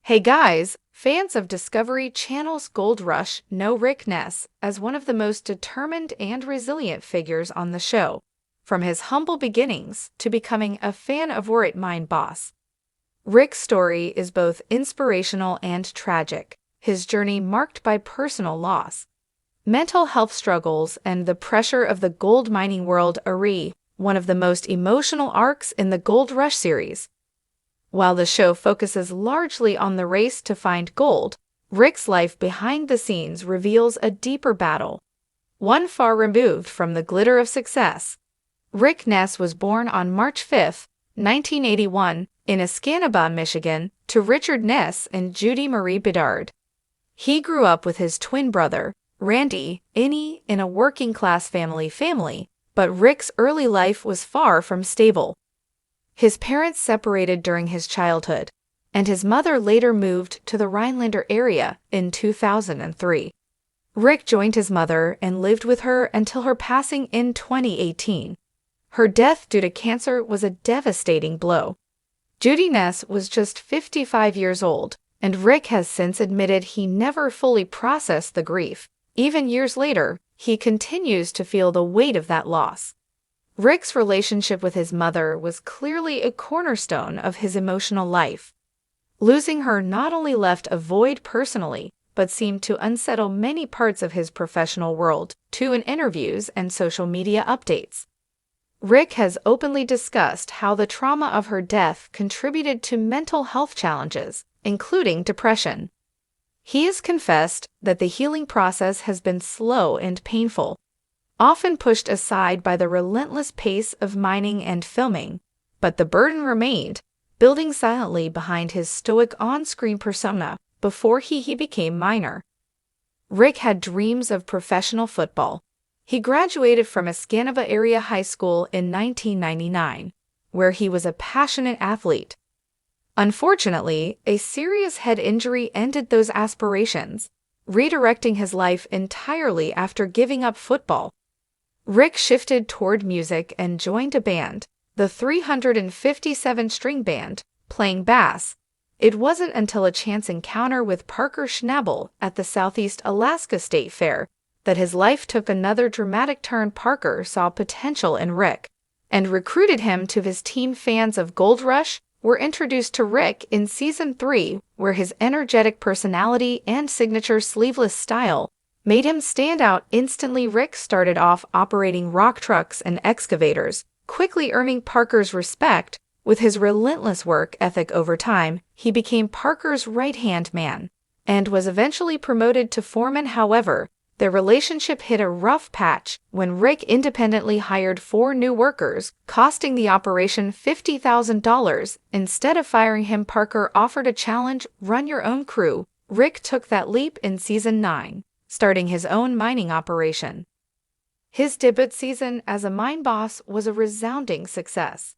Hey guys, fans of Discovery Channel's Gold Rush know Rick Ness as one of the most determined and resilient figures on the show, from his humble beginnings to becoming a fan of Mine boss. Rick's story is both inspirational and tragic, his journey marked by personal loss, mental health struggles, and the pressure of the gold mining world one of the most emotional arcs in the Gold Rush series. While the show focuses largely on the race to find gold, Rick's life behind the scenes reveals a deeper battle, one far removed from the glitter of success. Rick Ness was born on March 5, 1981, in Escanaba, Michigan, to Richard Ness and Judy Marie Bedard. He grew up with his twin brother, Randy, in a working-class family, but Rick's early life was far from stable. His parents separated during his childhood, and his mother later moved to the Rhinelander area in 2003. Rick joined his mother and lived with her until her passing in 2018. Her death due to cancer was a devastating blow. Judy Ness was just 55 years old, and Rick has since admitted he never fully processed the grief. Even years later, he continues to feel the weight of that loss. Rick's relationship with his mother was clearly a cornerstone of his emotional life. Losing her not only left a void personally, but seemed to unsettle many parts of his professional world, too, in interviews and social media updates. Rick has openly discussed how the trauma of her death contributed to mental health challenges, including depression. He has confessed that the healing process has been slow and painful, often pushed aside by the relentless pace of mining and filming, but the burden remained, building silently behind his stoic on-screen persona before he became miner. Rick had dreams of professional football. He graduated from Escanaba Area High School in 1999, where he was a passionate athlete. Unfortunately, a serious head injury ended those aspirations, redirecting his life entirely after giving up football. Rick shifted toward music and joined a band, the 357-string band, playing bass. It wasn't until a chance encounter with Parker Schnabel at the Southeast Alaska State Fair that his life took another dramatic turn. Parker saw potential in Rick and recruited him to his team. Fans of Gold Rush were introduced to Rick in Season 3, where his energetic personality and signature sleeveless style made him stand out instantly. Rick started off operating rock trucks and excavators, quickly earning Parker's respect. With his relentless work ethic over time, he became Parker's right-hand man and was eventually promoted to foreman. However, their relationship hit a rough patch when Rick independently hired 4 new workers, costing the operation $50,000. Instead of firing him, Parker offered a challenge: run your own crew. Rick took that leap in Season 9, starting his own mining operation. His debut season as a mine boss was a resounding success.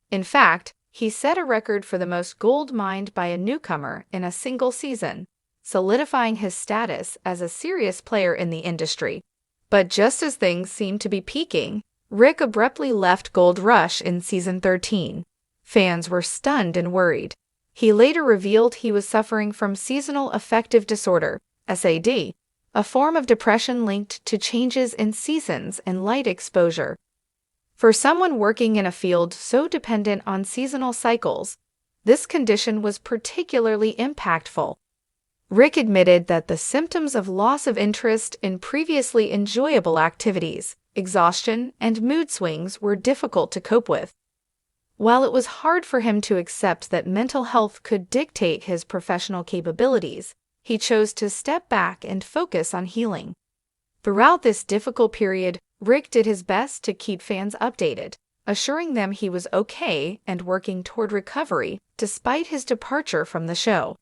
In fact, he set a record for the most gold mined by a newcomer in a single season, solidifying his status as a serious player in the industry. But just as things seemed to be peaking, Rick abruptly left Gold Rush in Season 13. Fans were stunned and worried. He later revealed he was suffering from seasonal affective disorder, SAD, a form of depression linked to changes in seasons and light exposure. For someone working in a field so dependent on seasonal cycles, this condition was particularly impactful. Rick admitted that the symptoms of loss of interest in previously enjoyable activities, exhaustion, and mood swings were difficult to cope with. While it was hard for him to accept that mental health could dictate his professional capabilities, he chose to step back and focus on healing. Throughout this difficult period, Rick did his best to keep fans updated, assuring them he was okay and working toward recovery despite his departure from the show.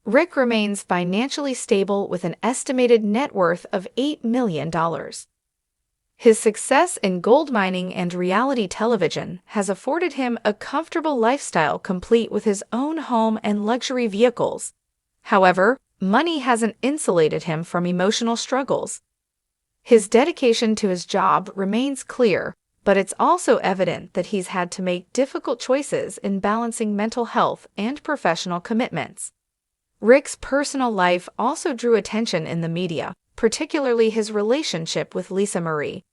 Rick remains financially stable with an estimated net worth of $8 million. His success in gold mining and reality television has afforded him a comfortable lifestyle complete with his own home and luxury vehicles. However, money hasn't insulated him from emotional struggles. His dedication to his job remains clear, but it's also evident that he's had to make difficult choices in balancing mental health and professional commitments. Rick's personal life also drew attention in the media, particularly his relationship with Lisa Marie.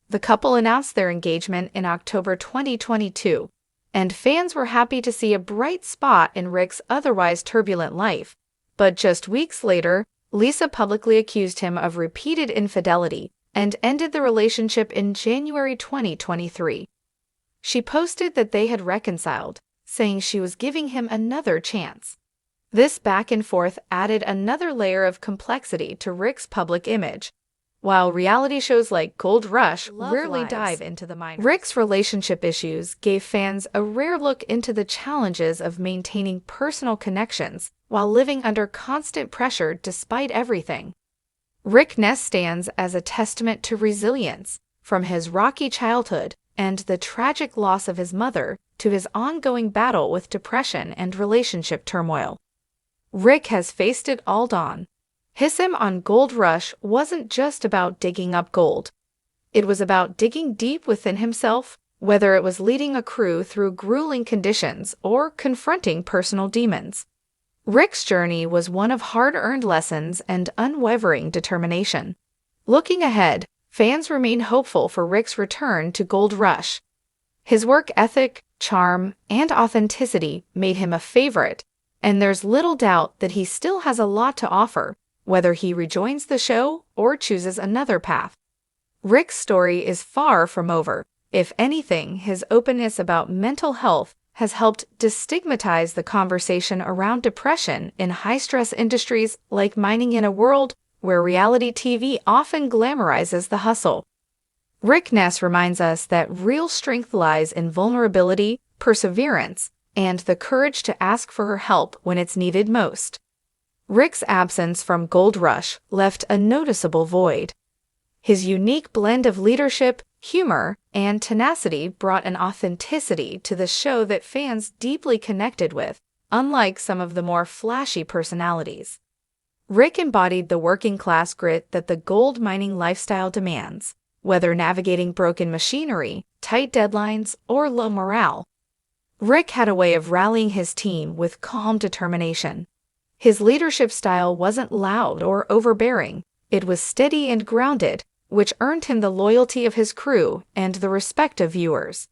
The couple announced their engagement in October 2022, and fans were happy to see a bright spot in Rick's otherwise turbulent life. But just weeks later, Lisa publicly accused him of repeated infidelity and ended the relationship in January 2023. She posted that they had reconciled, saying she was giving him another chance. This back and forth added another layer of complexity to Rick's public image. While reality shows like Gold Rush rarely dive into the minors, Rick's relationship issues gave fans a rare look into the challenges of maintaining personal connections while living under constant pressure despite everything. Rick Ness stands as a testament to resilience, from his rocky childhood and the tragic loss of his mother to his ongoing battle with depression and relationship turmoil. Rick has faced it all on. Him on Gold Rush wasn't just about digging up gold. It was about digging deep within himself, whether it was leading a crew through grueling conditions or confronting personal demons. Rick's journey was one of hard-earned lessons and unwavering determination. Looking ahead, fans remain hopeful for Rick's return to Gold Rush. His work ethic, charm, and authenticity made him a favorite, and there's little doubt that he still has a lot to offer, whether he rejoins the show or chooses another path. Rick's story is far from over. If anything, his openness about mental health has helped destigmatize the conversation around depression in high-stress industries like mining, in a world where reality TV often glamorizes the hustle. Rick Ness reminds us that real strength lies in vulnerability, perseverance, and the courage to ask for help when it's needed most. Rick's absence from Gold Rush left a noticeable void. His unique blend of leadership, humor, and tenacity brought an authenticity to the show that fans deeply connected with, unlike some of the more flashy personalities. Rick embodied the working-class grit that the gold mining lifestyle demands, whether navigating broken machinery, tight deadlines, or low morale. Rick had a way of rallying his team with calm determination. His leadership style wasn't loud or overbearing, it was steady and grounded, which earned him the loyalty of his crew and the respect of viewers.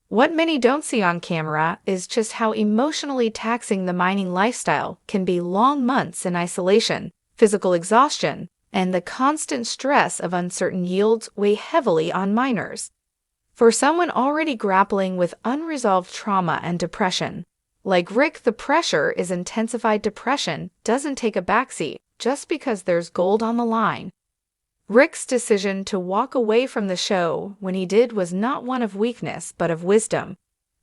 What many don't see on camera is just how emotionally taxing the mining lifestyle can be. Long months in isolation, physical exhaustion, and the constant stress of uncertain yields weigh heavily on miners. For someone already grappling with unresolved trauma and depression, like Rick, the pressure is intensified. Depression doesn't take a backseat just because there's gold on the line. Rick's decision to walk away from the show when he did was not one of weakness but of wisdom.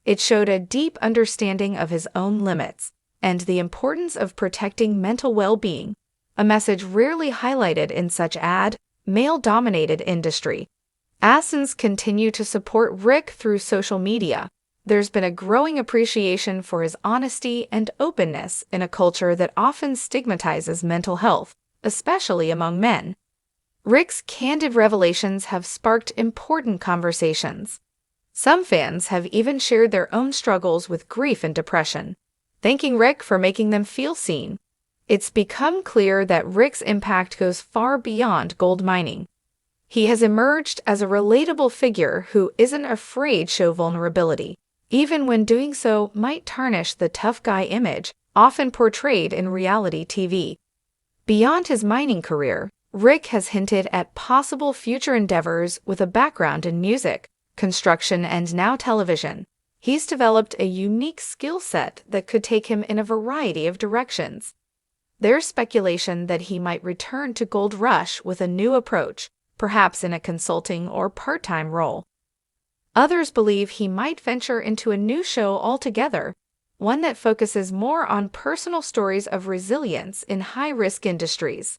It showed a deep understanding of his own limits and the importance of protecting mental well-being, a message rarely highlighted in such male-dominated industry. Fans continue to support Rick through social media. There's been a growing appreciation for his honesty and openness in a culture that often stigmatizes mental health, especially among men. Rick's candid revelations have sparked important conversations. Some fans have even shared their own struggles with grief and depression, thanking Rick for making them feel seen. It's become clear that Rick's impact goes far beyond gold mining. He has emerged as a relatable figure who isn't afraid to show vulnerability, even when doing so might tarnish the tough guy image often portrayed in reality TV. Beyond his mining career, Rick has hinted at possible future endeavors with a background in music, construction, and now television. He's developed a unique skill set that could take him in a variety of directions. There's speculation that he might return to Gold Rush with a new approach, perhaps in a consulting or part-time role. Others believe he might venture into a new show altogether, one that focuses more on personal stories of resilience in high-risk industries.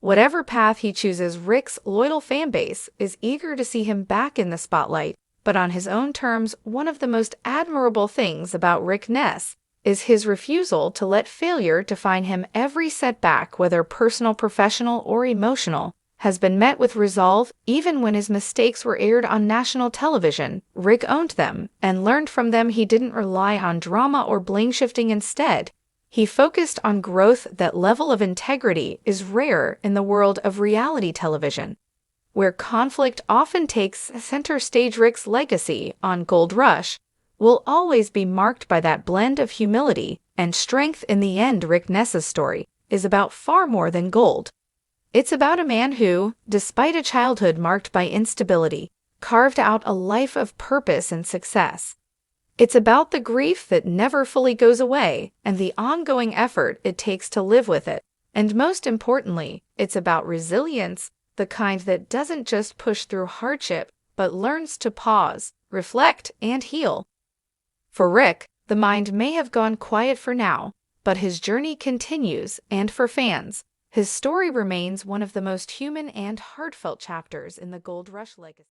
Whatever path he chooses, Rick's loyal fanbase is eager to see him back in the spotlight, but on his own terms. One of the most admirable things about Rick Ness is his refusal to let failure define him. Every setback, whether personal, professional, or emotional, has been met with resolve. Even when his mistakes were aired on national television, Rick owned them and learned from them. He didn't rely on drama or blame shifting. Instead, He focused on growth. That level of integrity is rare in the world of reality television, where conflict often takes center stage. Rick's legacy on Gold Rush will always be marked by that blend of humility and strength. In the end, Rick Ness's story is about far more than gold. It's about a man who, despite a childhood marked by instability, carved out a life of purpose and success. It's about the grief that never fully goes away and the ongoing effort it takes to live with it. And most importantly, it's about resilience, the kind that doesn't just push through hardship, but learns to pause, reflect, and heal. For Rick, the mind may have gone quiet for now, but his journey continues, and for fans, his story remains one of the most human and heartfelt chapters in the Gold Rush legacy.